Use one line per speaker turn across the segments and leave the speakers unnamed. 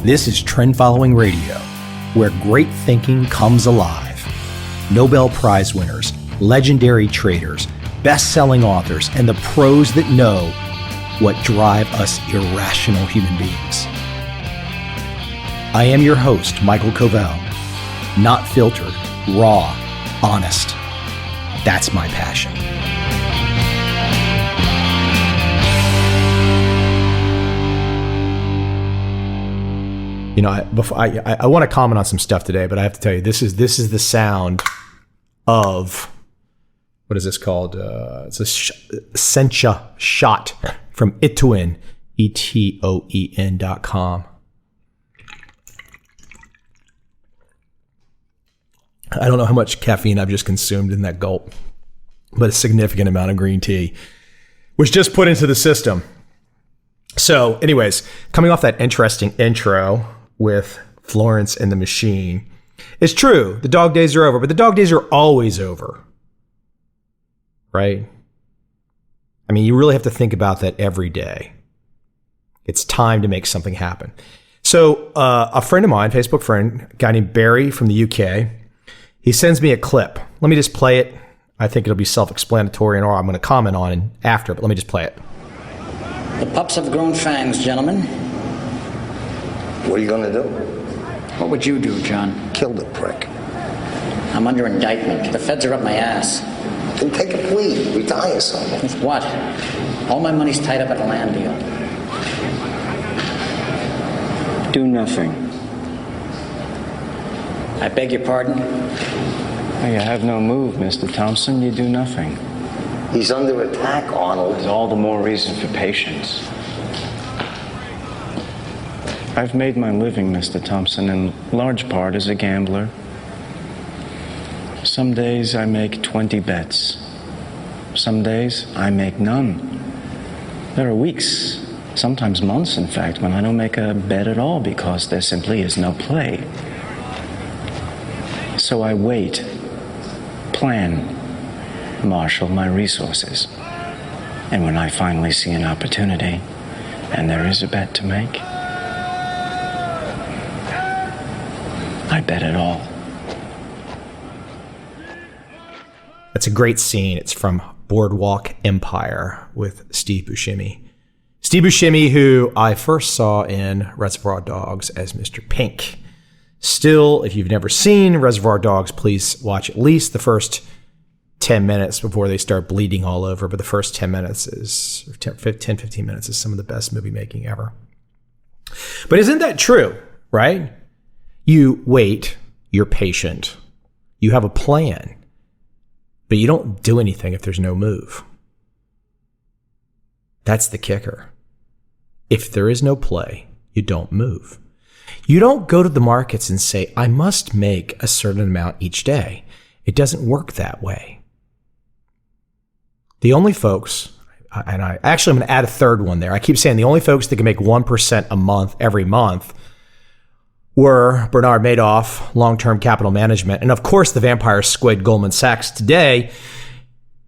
This is Trend Following Radio, where great thinking comes alive. Nobel Prize winners, legendary traders, best-selling authors, and the pros that know what drive us irrational human beings. I am your host, Michael Covel. Not filtered, raw, honest. That's my passion. You know, I want to comment on some stuff today, but I have to tell you, this is the sound of, what is this called? It's a Sencha shot from Etoen, ETOEN.com. I don't know how much caffeine I've just consumed in that gulp, but a significant amount of green tea was just put into the system. So anyways, coming off that interesting intro with Florence and the Machine, it's true, the dog days are over, but the dog days are always over, right? I mean, you really have to think about that every day. It's time to make something happen. So a friend of mine, Facebook friend, a guy named Barry from the UK, he sends me a clip. Let me just play it. I think it'll be self-explanatory and or I'm going to comment on it after, but let me just play it.
The pups have grown fangs, gentlemen.
What are you going to do?
What would you do, John?
Kill the prick.
I'm under indictment. The feds are up my ass.
Then take a plea. Retire something.
With what? All my money's tied up at a land deal.
Do nothing.
I beg your pardon?
You have no move, Mr. Thompson. You do nothing.
He's under attack, Arnold.
There's all the more reason for patience. I've made my living, Mr. Thompson, in large part as a gambler. Some days I make 20 bets. Some days I make none. There are weeks, sometimes months, in fact, when I don't make a bet at all because there simply is no play. So I wait, plan, marshal my resources. And when I finally see an opportunity, and there is a bet to make, I bet it all.
That's a great scene. It's from Boardwalk Empire with Steve Buscemi. Steve Buscemi, who I first saw in Reservoir Dogs as Mr. Pink. Still, if you've never seen Reservoir Dogs, please watch at least the first 10 minutes before they start bleeding all over. But the first 10 minutes is, 10, 15 minutes is some of the best movie making ever. But isn't that true, right? You wait, you're patient, you have a plan, but you don't do anything if there's no move. That's the kicker. If there is no play, you don't move. You don't go to the markets and say, I must make a certain amount each day. It doesn't work that way. The only folks, and I'm going to add a third one there. I keep saying the only folks that can make 1% a month every month were Bernard Madoff, long-term capital management, and of course the vampire squid Goldman Sachs today,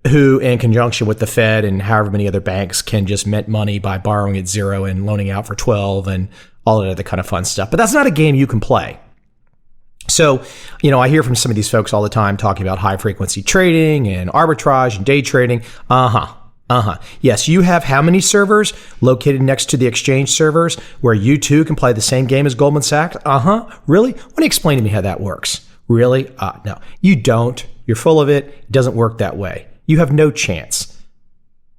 who in conjunction with the Fed and however many other banks can just mint money by borrowing at 0 and loaning out for 12 and all that other kind of fun stuff. But that's not a game you can play. So, you know, I hear from some of these folks all the time talking about high frequency trading and arbitrage and day trading. Yes, you have how many servers located next to the exchange servers where you too can play the same game as Goldman Sachs? Really? Why don't you explain to me how that works? Really? No, you don't. You're full of it. It doesn't work that way. You have no chance.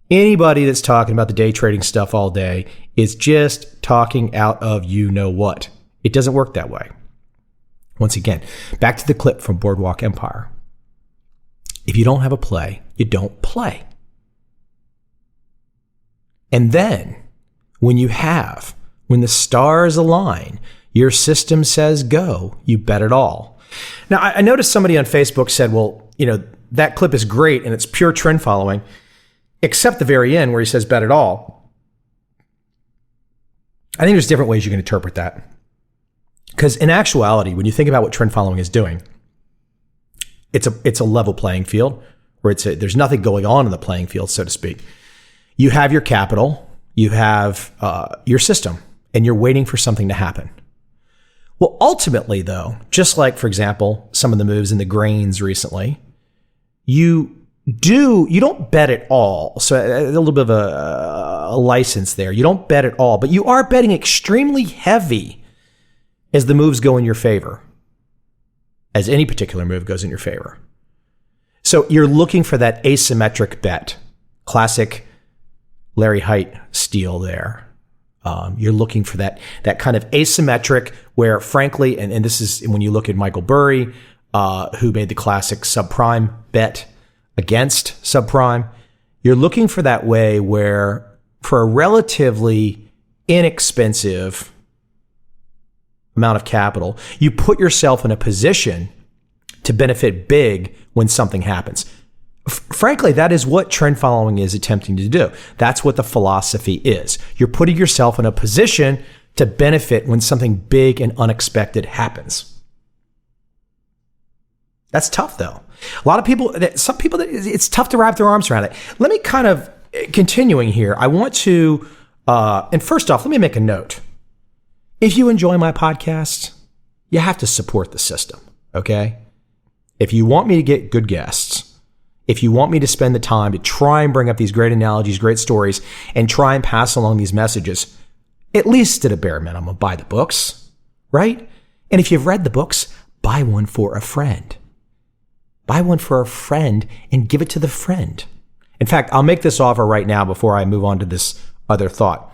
Anybody that's talking about the day trading stuff all day is just talking out of you know what. It doesn't work that way. Once again, back to the clip from Boardwalk Empire. If you don't have a play, you don't play. And then, when the stars align, your system says go, you bet it all. Now, I noticed somebody on Facebook said, well, you know, that clip is great and it's pure trend following, except the very end where he says bet it all. I think there's different ways you can interpret that. Because in actuality, when you think about what trend following is doing, it's a level playing field where there's nothing going on in the playing field, so to speak. You have your capital, you have your system, and you're waiting for something to happen. Well, ultimately, though, just like, for example, some of the moves in the grains recently, you don't bet at all. So a little bit of a license there. You don't bet at all, but you are betting extremely heavy as the moves go in your favor, as any particular move goes in your favor. So you're looking for that asymmetric bet. Classic Larry Height steal there. You're looking for that kind of asymmetric where, frankly, and this is when you look at Michael Burry, who made the classic subprime bet against subprime, you're looking for that way where for a relatively inexpensive amount of capital, you put yourself in a position to benefit big when something happens. Frankly, that is what trend following is attempting to do. That's what the philosophy is. You're putting yourself in a position to benefit when something big and unexpected happens. That's tough, though. Some people, it's tough to wrap their arms around it. Let me kind of, continuing here, I want to, and first off, let me make a note. If you enjoy my podcast, you have to support the system, okay? If you want me to get good guests, if you want me to spend the time to try and bring up these great analogies, great stories, and try and pass along these messages, at least at a bare minimum, buy the books, right? And if you've read the books, buy one for a friend. Buy one for a friend and give it to the friend. In fact, I'll make this offer right now before I move on to this other thought.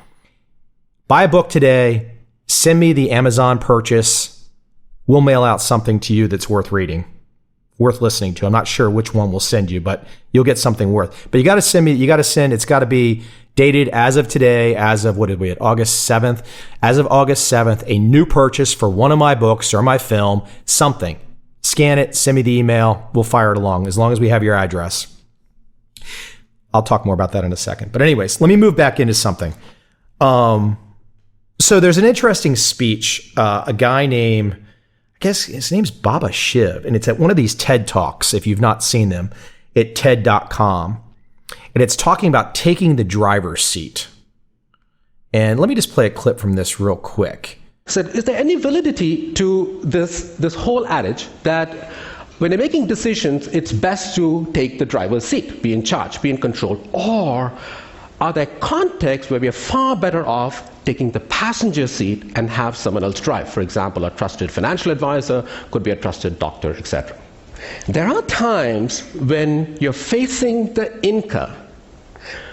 Buy a book today, send me the Amazon purchase. We'll mail out something to you that's worth reading, worth listening to. I'm not sure which one we'll send you, but you'll get something worth. But it's got to be dated as of today, as of, what did we at, August 7th. As of August 7th, a new purchase for one of my books or my film, something. Scan it, send me the email, we'll fire it along as long as we have your address. I'll talk more about that in a second. But anyways, let me move back into something. So there's an interesting speech, a guy named, I guess his name's Baba Shiv, and it's at one of these TED Talks, if you've not seen them, at TED.com. And it's talking about taking the driver's seat. And let me just play a clip from this real quick.
Said, is there any validity to this whole adage that when you're making decisions, it's best to take the driver's seat, be in charge, be in control? Or are there contexts where we are far better off taking the passenger seat and have someone else drive? For example, a trusted financial advisor, could be a trusted doctor, etc. There are times when you're facing the inca,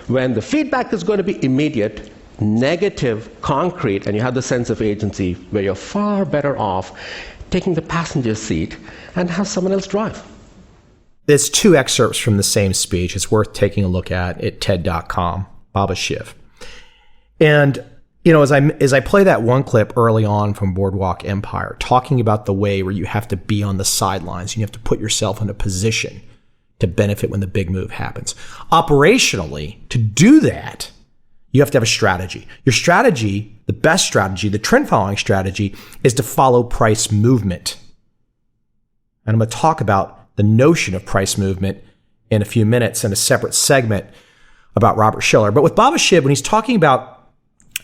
when the feedback is going to be immediate, negative, concrete, and you have the sense of agency, where you're far better off taking the passenger seat and have someone else drive.
There's two excerpts from the same speech. It's worth taking a look at TED.com, Baba Shiv. And, you know, as I play that one clip early on from Boardwalk Empire, talking about the way where you have to be on the sidelines, you have to put yourself in a position to benefit when the big move happens. Operationally, to do that, you have to have a strategy. Your strategy, the best strategy, the trend following strategy, is to follow price movement. And I'm going to talk about the notion of price movement in a few minutes in a separate segment about Robert Shiller. But with Baba Shiv, when he's talking about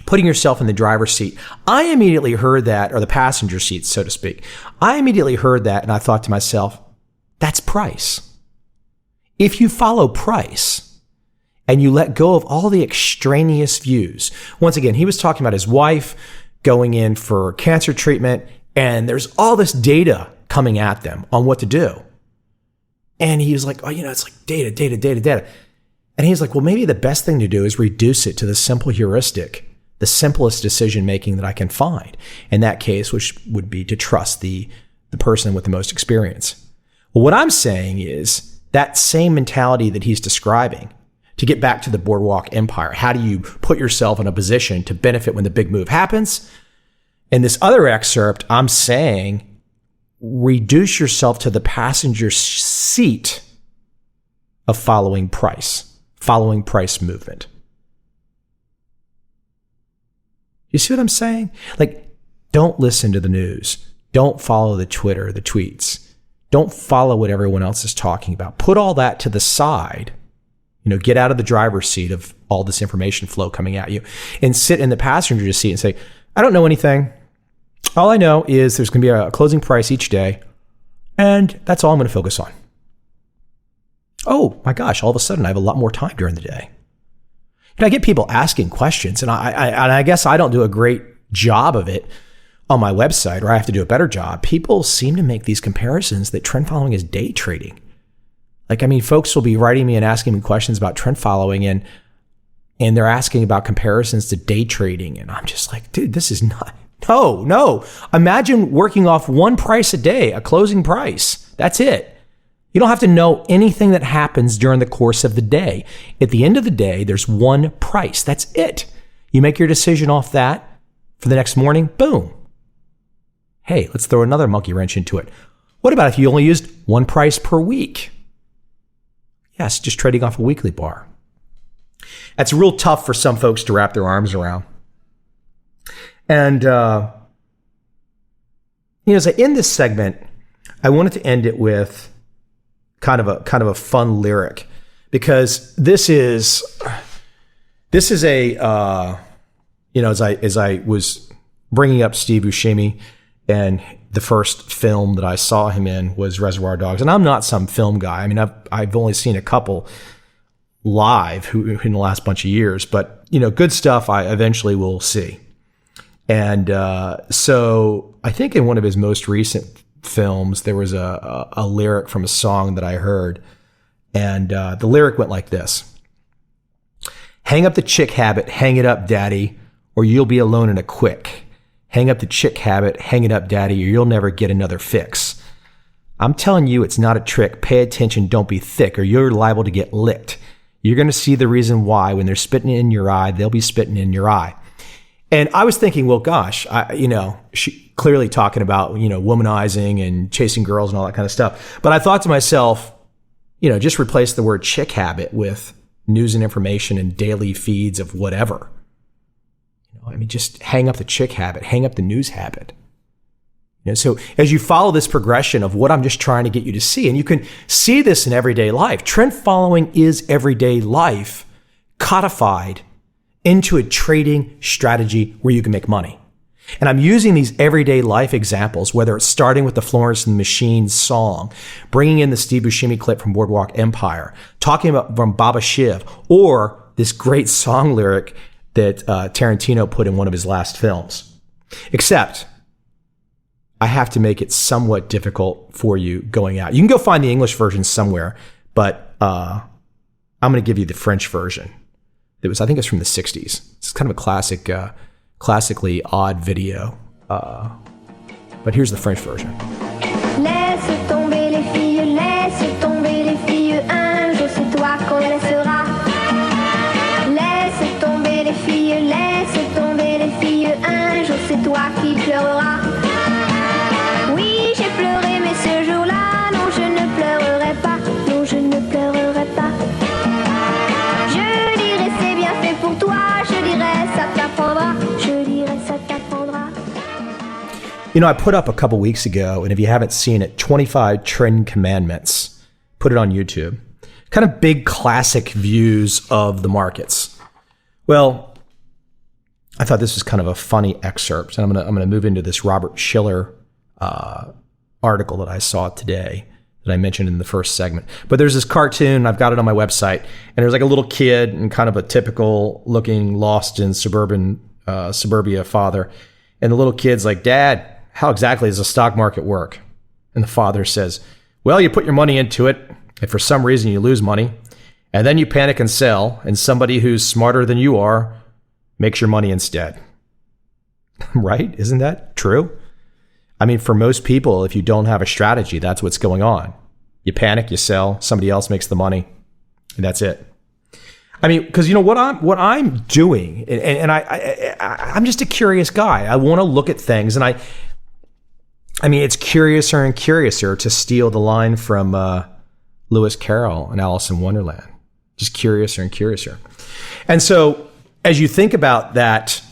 putting yourself in the driver's seat, I immediately heard that, or the passenger seat, so to speak. I immediately heard that and I thought to myself, that's price. If you follow price, and you let go of all the extraneous views. Once again, he was talking about his wife going in for cancer treatment, and there's all this data coming at them on what to do. And he was like, oh, it's like data. And he's like, well, maybe the best thing to do is reduce it to the simple heuristic, the simplest decision making that I can find. In that case, which would be to trust the person with the most experience. Well, what I'm saying is that same mentality that he's describing, to get back to the Boardwalk Empire, how do you put yourself in a position to benefit when the big move happens? In this other excerpt, I'm saying reduce yourself to the passenger seat of following price movement. You see what I'm saying? Like, don't listen to the news. Don't follow the Twitter, the tweets. Don't follow what everyone else is talking about. Put all that to the side. Get out of the driver's seat of all this information flow coming at you and sit in the passenger seat and say, I don't know anything. All I know is there's going to be a closing price each day, and that's all I'm going to focus on. Oh my gosh, all of a sudden I have a lot more time during the day. I get people asking questions, and I guess I don't do a great job of it on my website, or I have to do a better job. People seem to make these comparisons that trend following is day trading. Like, I mean, folks will be writing me and asking me questions about trend following, and they're asking about comparisons to day trading. And I'm just like, dude, this is not, no. Imagine working off one price a day, a closing price. That's it. You don't have to know anything that happens during the course of the day. At the end of the day, there's one price. That's it. You make your decision off that for the next morning. Boom. Hey, let's throw another monkey wrench into it. What about if you only used one price per week? Yes, just trading off a weekly bar. That's real tough for some folks to wrap their arms around. And, as I end this segment, I wanted to end it with kind of a fun lyric, because this is a as I was bringing up Steve Buscemi, and the first film that I saw him in was Reservoir Dogs, and I'm not some film guy. I mean, I've only seen a couple live in the last bunch of years, but good stuff I eventually will see. And so I think in one of his most recent films, there was a lyric from a song that I heard, and the lyric went like this: "Hang up the chick habit, hang it up, daddy, or you'll be alone in a quick. Hang up the chick habit, hang it up, daddy, or you'll never get another fix. I'm telling you, it's not a trick. Pay attention, don't be thick, or you're liable to get licked. You're going to see the reason why. When they're spitting in your eye, they'll be spitting in your eye." And I was thinking, well, gosh, she clearly talking about, womanizing and chasing girls and all that kind of stuff. But I thought to myself, just replace the word chick habit with news and information and daily feeds of whatever. Just hang up the chick habit, hang up the news habit. So as you follow this progression of what I'm just trying to get you to see, and you can see this in everyday life, trend following is everyday life codified into a trading strategy where you can make money. And I'm using these everyday life examples, whether it's starting with the Florence and the Machine song, bringing in the Steve Buscemi clip from Boardwalk Empire, talking about from Baba Shiv, or this great song lyric that Tarantino put in one of his last films. Except I have to make it somewhat difficult for you going out. You can go find the English version somewhere, but I'm going to give you the French version. I think it's from the 60s. It's kind of a classically odd video. But here's the French version.
Laisse tomber les filles, un jour c'est toi qu'on laissera. Laisse tomber les filles, un jour c'est toi qui pleureras. Oui, j'ai pleuré, mais ce jour-là, non, je ne pleurerai pas, non, je ne pleurerai pas. Je dirai c'est bien fait pour toi, je dirai ça t'apprendra, je dirai ça t'apprendra.
I put up a couple weeks ago, and if you haven't seen it, 25 Trend Commandments. Put it on YouTube. Kind of big classic views of the markets. Well, I thought this was kind of a funny excerpt, and I'm gonna move into this Robert Schiller article that I saw today that I mentioned in the first segment. But there's this cartoon, I've got it on my website, and there's like a little kid and kind of a typical looking lost in suburbia father. And the little kid's like, "Dad, how exactly does the stock market work?" And the father says, "Well, you put your money into it, if for some reason you lose money, and then you panic and sell, and somebody who's smarter than you are makes your money instead." Right? Isn't that true? For most people, if you don't have a strategy, that's what's going on. You panic, you sell, somebody else makes the money, and that's it. Because what I'm doing, and I'm just a curious guy. I want to look at things, and it's curiouser and curiouser, to steal the line from Lewis Carroll and Alice in Wonderland. Just curiouser and curiouser. And so, as you think about that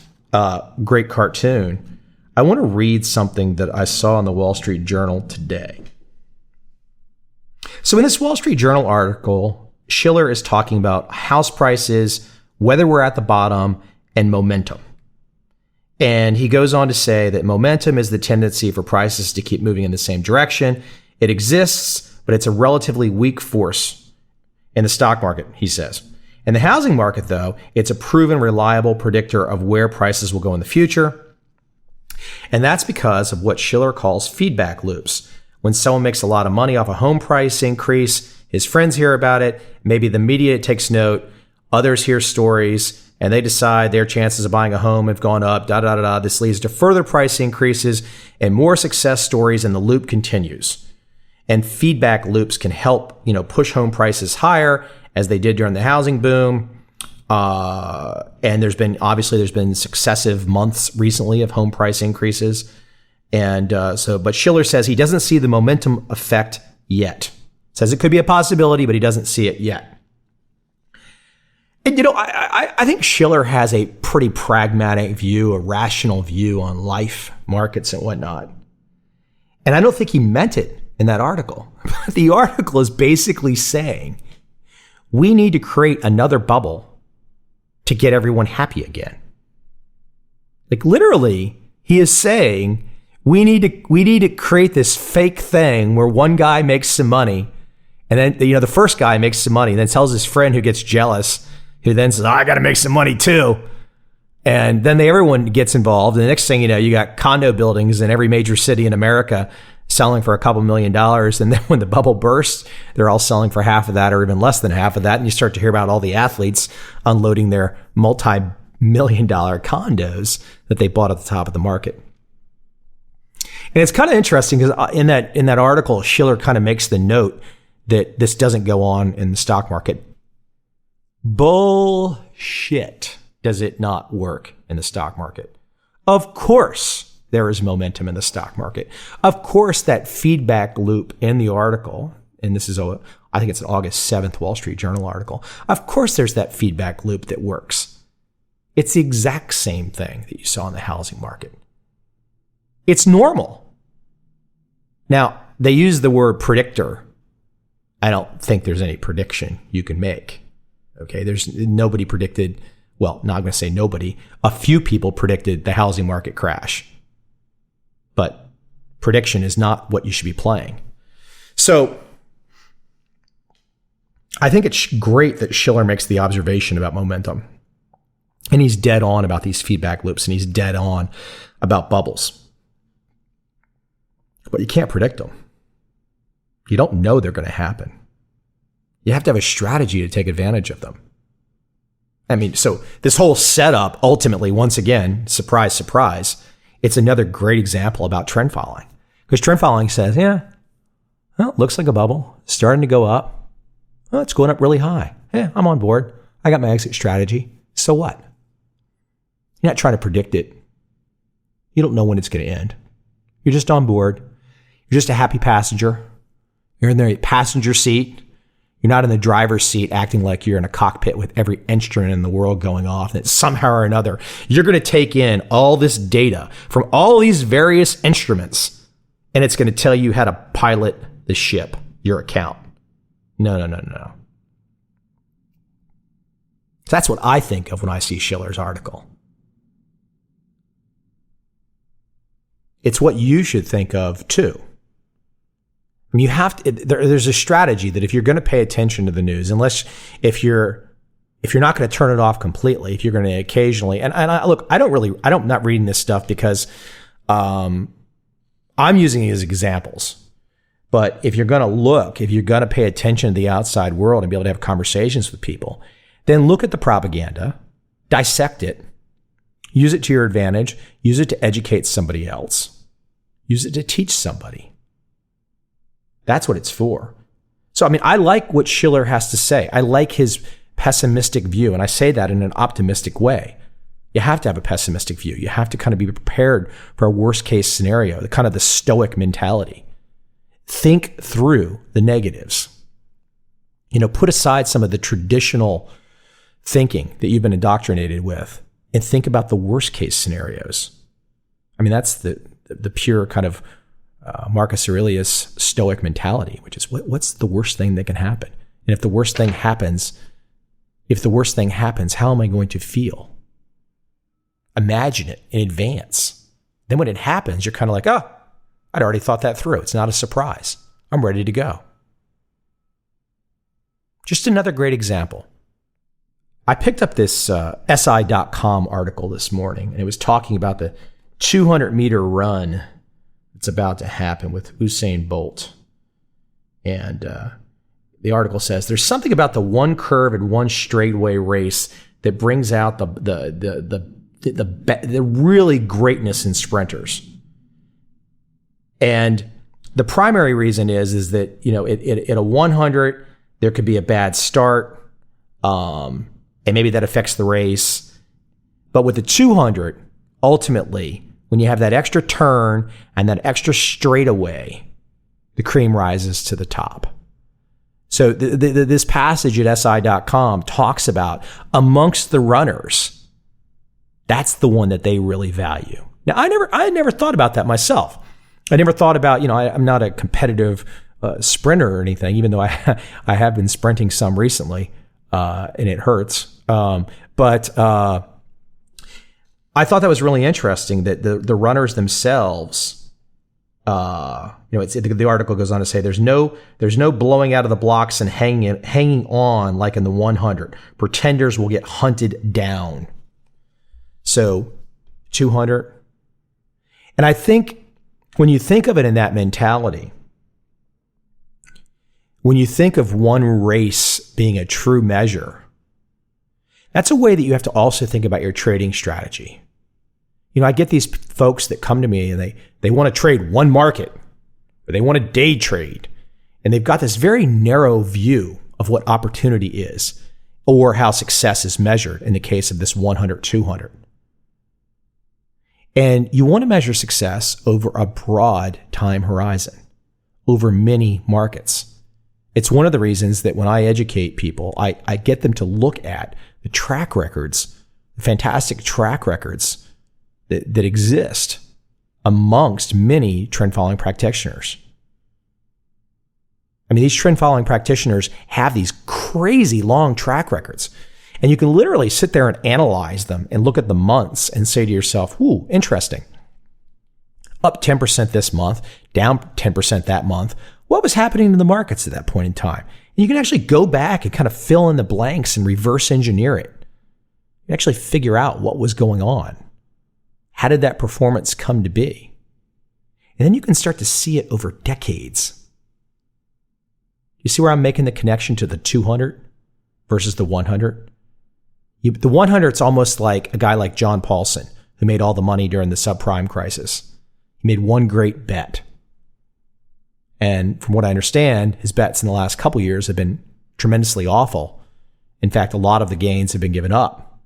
great cartoon, I want to read something that I saw in the Wall Street Journal today. So in this Wall Street Journal article, Schiller is talking about house prices, whether we're at the bottom, and momentum. And he goes on to say that momentum is the tendency for prices to keep moving in the same direction. It exists, but it's a relatively weak force in the stock market, he says. In the housing market, though, it's a proven, reliable predictor of where prices will go in the future. And that's because of what Shiller calls feedback loops. When someone makes a lot of money off a home price increase, his friends hear about it, maybe the media takes note, others hear stories, and they decide their chances of buying a home have gone up, This leads to further price increases and more success stories, and the loop continues. And feedback loops can help, push home prices higher, as they did during the housing boom. And there's been successive months recently of home price increases. And but Shiller says he doesn't see the momentum effect yet. Says it could be a possibility, but he doesn't see it yet. And, I think Shiller has a pretty pragmatic view, a rational view on life, markets, and whatnot. And I don't think he meant it in that article. The article is basically saying we need to create another bubble to get everyone happy again. Like literally, he is saying we need to create this fake thing where one guy makes some money, and then the first guy makes some money, and then tells his friend who gets jealous, who then says, I got to make some money too. And then everyone gets involved. And the next thing you know, you got condo buildings in every major city in America selling for a couple $1 million. And then when the bubble bursts, they're all selling for half of that or even less than half of that. And you start to hear about all the athletes unloading their multi-million-dollar condos that they bought at the top of the market. And it's kind of interesting because in that article, Shiller kind of makes the note that this doesn't go on in the stock market. Bullshit. Does it not work in the stock market? Of course there is momentum in the stock market. Of course that feedback loop in the article, and this is I think it's an August 7th Wall Street Journal article. Of course there's that feedback loop that works. It's the exact same thing that you saw in the housing market. It's normal. Now, they use the word predictor. I don't think there's any prediction you can make. Okay, there's nobody predicted, well, not going to say nobody, a few people predicted the housing market crash. But prediction is not what you should be playing. So I think it's great that Shiller makes the observation about momentum. And he's dead on about these feedback loops, and he's dead on about bubbles. But you can't predict them. You don't know they're going to happen. You have to have a strategy to take advantage of them. I mean, so this whole setup, ultimately, once again, surprise, surprise, it's another great example about trend following. Because trend following says, well, it looks like a bubble, it's starting to go up. Well, it's going up really high. Yeah, I'm on board. I got my exit strategy. So what? You're not trying to predict it. You don't know when it's going to end. You're just on board. You're just a happy passenger. You're in the passenger seat. You're not in the driver's seat acting like you're in a cockpit with every instrument in the world going off. And somehow or another, you're going to take in all this data from all these various instruments, and it's going to tell you how to pilot the ship, your account. No. That's what I think of when I see Shiller's article. It's what you should think of too. I mean, you have to. There's a strategy that if you're going to pay attention to the news, if you're not going to turn it off completely, if you're going to occasionally, I'm not reading this stuff because I'm using it as examples. But if you're going to pay attention to the outside world and be able to have conversations with people, then look at the propaganda, dissect it, use it to your advantage, use it to educate somebody else, use it to teach somebody. That's what it's for. So, I mean, I like what Shiller has to say. I like his pessimistic view, and I say that in an optimistic way. You have to have a pessimistic view. You have to kind of be prepared for a worst case scenario, the kind of the stoic mentality. Think through the negatives. Put aside some of the traditional thinking that you've been indoctrinated with and think about the worst case scenarios. I mean, that's the pure kind of Marcus Aurelius stoic mentality, which is what's the worst thing that can happen? And if the worst thing happens, how am I going to feel? imagine it in advance. Then when it happens, you're kind of like, oh, I'd already thought that through. It's not a surprise. I'm ready to go. Just another great example. I picked up this SI.com article this morning, and it was talking about the 200-meter run that's about to happen with Usain Bolt. And the article says, there's something about the one curve and one straightaway race that brings out the really greatness in sprinters. And the primary reason is that, you know, at a 100, there could be a bad start, and maybe that affects the race. But with the 200, ultimately, when you have that extra turn and that extra straightaway, the cream rises to the top. So this passage at SI.com talks about amongst the runners, that's the one that they really value. Now, I had never thought about that myself. I never thought about, you know, I'm not a competitive sprinter or anything, even though I have been sprinting some recently, and it hurts. But I thought that was really interesting that the runners themselves, you know, the article goes on to say there's no blowing out of the blocks and hanging on like in the 100. Pretenders will get hunted down. So 200. And I think when you think of it in that mentality, when you think of one race being a true measure, that's a way that you have to also think about your trading strategy. You know, I get these folks that come to me and they want to trade one market, or they want to day trade, and they've got this very narrow view of what opportunity is or how success is measured in the case of this 100, 200. And you want to measure success over a broad time horizon, over many markets. It's one of the reasons that when I educate people, I get them to look at the track records, the fantastic track records that exist amongst many trend following practitioners. I mean, these trend following practitioners have these crazy long track records. And you can literally sit there and analyze them and look at the months and say to yourself, ooh, interesting. Up 10% this month, down 10% that month. What was happening in the markets at that point in time? And you can actually go back and kind of fill in the blanks and reverse engineer it. You can actually figure out what was going on. How did that performance come to be? And then you can start to see it over decades. You see where I'm making the connection to the 200 versus the 100? The 100 is almost like a guy like John Paulson, who made all the money during the subprime crisis. He made one great bet. And from what I understand, his bets in the last couple years have been tremendously awful. In fact, a lot of the gains have been given up.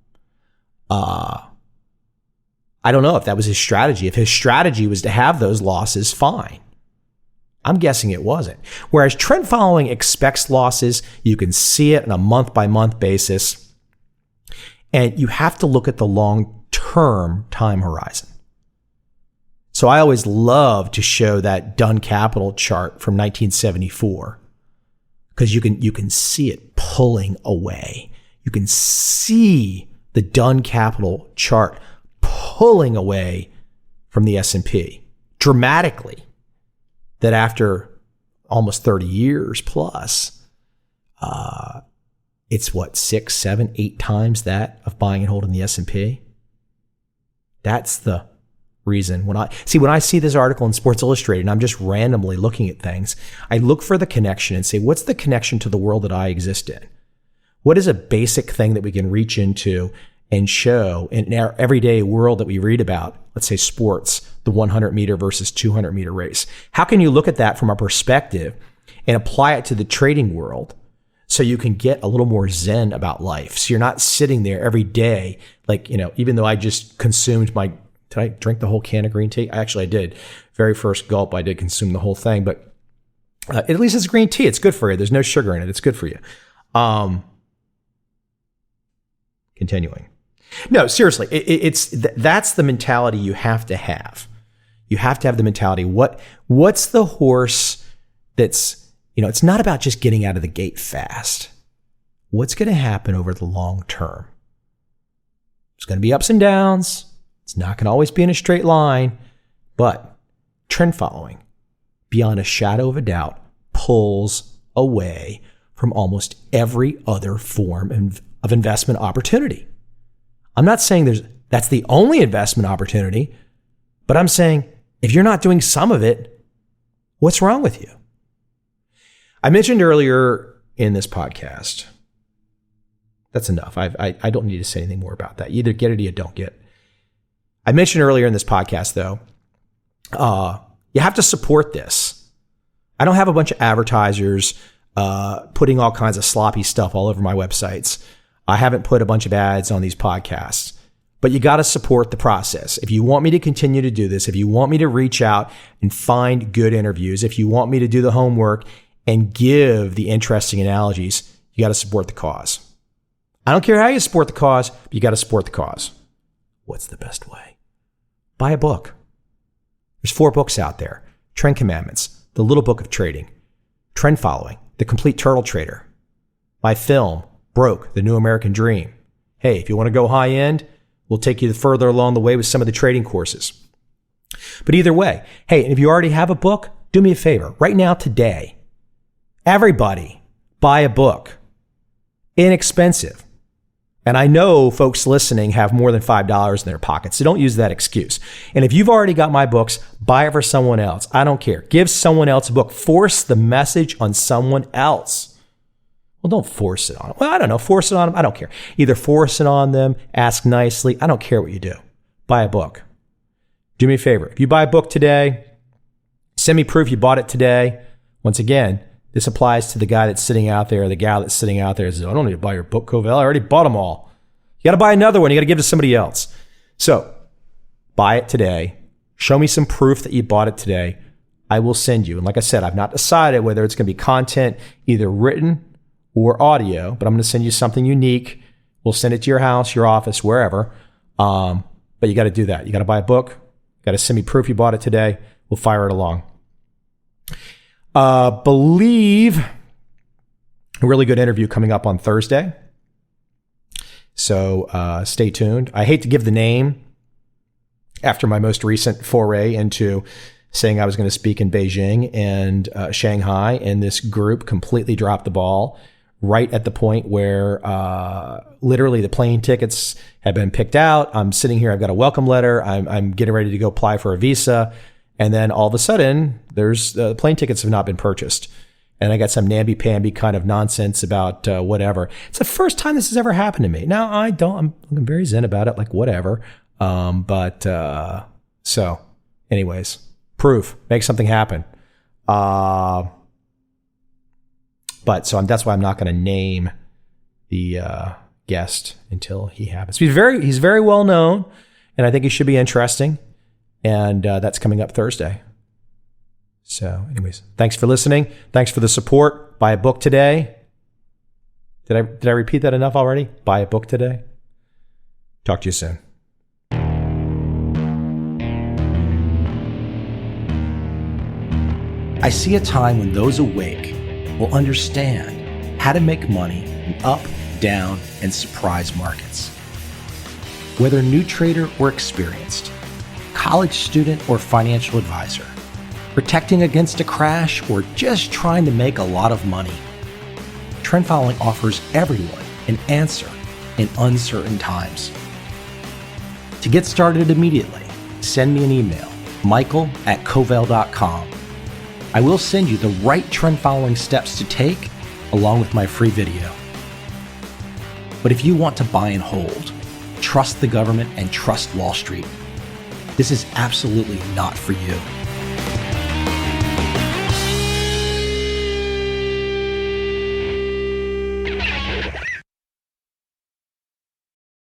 I don't know if that was his strategy. If his strategy was to have those losses, fine. I'm guessing it wasn't. Whereas trend following expects losses, you can see it on a month-by-month basis. And you have to look at the long-term time horizon. So I always love to show that Dunn Capital chart from 1974 because you can see it pulling away. You can see the Dunn Capital chart pulling away from the S&P dramatically. That after almost 30 years plus, it's what, 6, 7, 8 times that of buying and holding the S&P. That's the reason. When I see this article in Sports Illustrated and I'm just randomly looking at things, I look for the connection and say, what's the connection to the world that I exist in? What is a basic thing that we can reach into and show in our everyday world that we read about? Let's say sports, the 100 meter versus 200 meter race. How can you look at that from a perspective and apply it to the trading world so you can get a little more zen about life? So you're not sitting there every day, like, you know, even though I just consumed did I drink the whole can of green tea? Actually, I did. Very first gulp, I did consume the whole thing, but at least it's green tea. It's good for you. There's no sugar in it. It's good for you. Continuing. No, seriously, that's the mentality you have to have. You have to have the mentality. What's the horse that's, you know, it's not about just getting out of the gate fast. What's going to happen over the long term? There's going to be ups and downs. It's not going to always be in a straight line, but trend following, beyond a shadow of a doubt, pulls away from almost every other form of investment opportunity. I'm not saying that's the only investment opportunity, but I'm saying if you're not doing some of it, what's wrong with you? I mentioned earlier in this podcast, that's enough. I don't need to say anything more about that. You either get it or you don't get it. I mentioned earlier in this podcast, though, you have to support this. I don't have a bunch of advertisers putting all kinds of sloppy stuff all over my websites. I haven't put a bunch of ads on these podcasts, but you got to support the process. If you want me to continue to do this, if you want me to reach out and find good interviews, if you want me to do the homework and give the interesting analogies, you got to support the cause. I don't care how you support the cause, but you got to support the cause. What's the best way? Buy a book. There's 4 books out there. Trend Commandments, The Little Book of Trading, Trend Following, The Complete Turtle Trader, my film, Broke, The New American Dream. Hey, if you want to go high end, we'll take you further along the way with some of the trading courses. But either way, hey, if you already have a book, do me a favor. Right now, today, everybody buy a book. Inexpensive. And I know folks listening have more than $5 in their pockets, so don't use that excuse. And if you've already got my books, buy it for someone else. I don't care. Give someone else a book. Force the message on someone else. Well, don't force it on them. Well, I don't know. Force it on them. I don't care. Either force it on them, ask nicely. I don't care what you do. Buy a book. Do me a favor. If you buy a book today, send me proof you bought it today. Once again, this applies to the guy that's sitting out there, the gal that's sitting out there and says, I don't need to buy your book, Covel. I already bought them all. You got to buy another one. You got to give it to somebody else. So buy it today. Show me some proof that you bought it today. I will send you. And like I said, I've not decided whether it's going to be content either written or audio, but I'm going to send you something unique. We'll send it to your house, your office, wherever. But you got to do that. You got to buy a book. You got to send me proof you bought it today. We'll fire it along. Believe a really good interview coming up on Thursday. So stay tuned. I hate to give the name after my most recent foray into saying I was going to speak in Beijing and Shanghai, and this group completely dropped the ball right at the point where literally the plane tickets have been picked out. I'm sitting here. I've got a welcome letter. I'm getting ready to go apply for a visa. And then all of a sudden, there's plane tickets have not been purchased. And I got some namby-pamby kind of nonsense about whatever. It's the first time this has ever happened to me. Now, I'm very zen about it, like whatever. So anyways, proof, make something happen. That's why I'm not going to name the guest until he happens. He's very well known, and I think he should be interesting. And that's coming up Thursday. So anyways, thanks for listening. Thanks for the support. Buy a book today. Did I repeat that enough already? Buy a book today. Talk to you soon. I see a time when those awake will understand how to make money in up, down, and surprise markets. Whether new trader or experienced, college student or financial advisor, protecting against a crash or just trying to make a lot of money, trend following offers everyone an answer in uncertain times. To get started immediately, send me an email, michael@covel.com. I will send you the right trend following steps to take along with my free video. But if you want to buy and hold, trust the government and trust Wall Street, this is absolutely not for you.